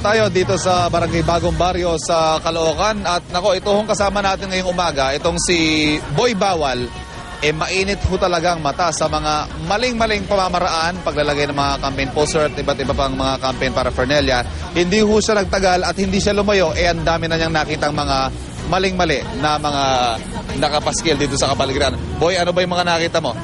tayo dito sa Barangay Bagong Baryo sa Caloocan. At nako, ito hong kasama natin ngayong umaga, itong si Boy Bawal. Mainit ho talagang mata sa mga maling-maling pamamaraan, paglalagay ng mga campaign poster at iba't iba pang mga campaign paraphernalia. Hindi ho siya nagtagal at hindi siya lumayo, ang dami na niyang nakitang mga maling-mali na mga nakapaskil dito sa kapaligiran. Boy, ano ba yung mga nakita mo?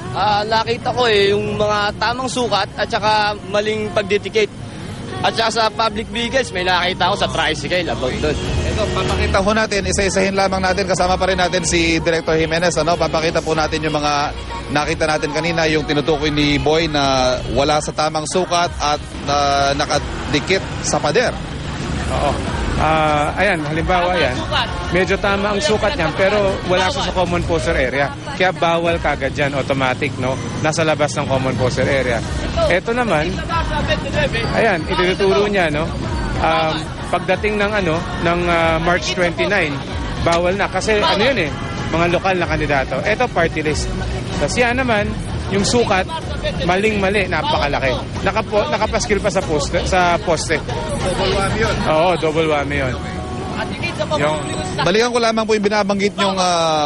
Nakita ko yung mga tamang sukat at saka maling pagdedicate. At saka sa public vehicles, may nakita ko sa tricycle about doon. Ito, papakita po natin, isa-isahin lamang natin, kasama pa rin natin si Director Jimenez. Papakita po natin yung mga nakita natin kanina, yung tinutukoy ni Boy na wala sa tamang sukat at nakadikit sa pader. Oo. Ayan, halimbawa yan, medyo tama ang sukat niyan pero wala siya sa common poster area. Kaya bawal kagad dyan, automatic, no? Nasa labas ng common poster area. Ito naman, ayan, itinuturo niya, no? Pagdating ng March 29, bawal na kasi mga lokal na kandidato. Ito party list. Tapos yan naman, yung sukat, maling-mali, napakalaki. Nakapaskil pa sa poste. Double whammy yun. Oo, double whammy yun. Balikan ko lamang po yung binabanggit yung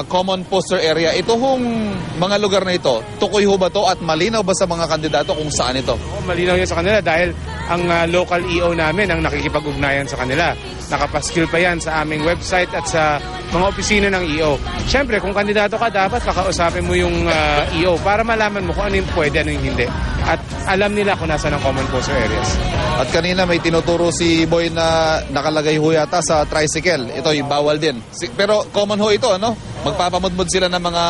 common poster area. Ito hong mga lugar na ito, tukoy ho ba to at malinaw ba sa mga kandidato kung saan ito? Oo, malinaw yan sa kanila dahil ang local EO namin ang nakikipag-ugnayan sa kanila. Nakapaskil pa yan sa aming website at sa mga opisina ng EO. Siyempre, kung kandidato ka, dapat kakausapin mo yung EO para malaman mo kung ano yung pwede, ano yung hindi. At alam nila kung nasa ng common poster areas. At kanina may tinuturo si Boy na nakalagay ho yata sa tricycle. Ito yung bawal din. Pero common ho ito, ano? Magpapamudmud sila ng mga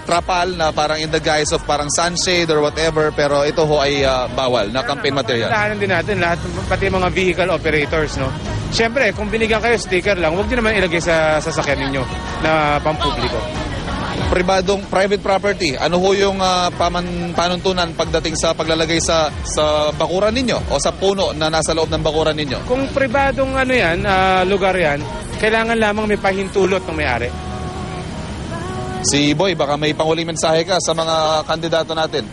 trapal na parang in the guise of parang sunshade or whatever, pero ito ho ay bawal na campaign material. Lahanan din natin, pati mga vehicle operators, no? Siyempre, kung binigyan kayo sticker lang, huwag nyo naman ilagay sa sasakyan ninyo na pampubliko. Private property, ano ho yung panuntunan pagdating sa paglalagay sa bakuran ninyo o sa puno na nasa loob ng bakuran ninyo? Kung pribadong lugar yan, kailangan lamang may pahintulot ng may-ari. Si Boy, baka may panguling mensahe ka sa mga kandidato natin.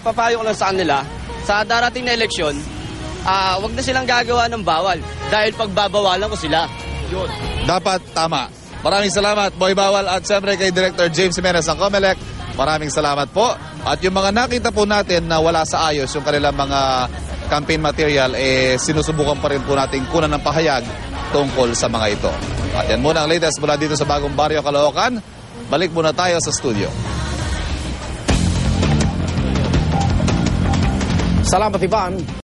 Papayo ko lang sa kanila, sa darating na eleksyon, wag na silang gagawa ng bawal dahil pagbabawalan ko sila. Yun. Dapat tama. Maraming salamat, Boy Bawal, at siyempre kay Director James Jimenez ng COMELEC. Maraming salamat po. At yung mga nakita po natin na wala sa ayos yung kanilang mga campaign material, sinusubukan pa rin po natin kunan ng pahayag tungkol sa mga ito. At yan muna ang latest mula dito sa Bagong Baryo, Caloocan. Balik muna tayo sa studio. Salamat, Ivan.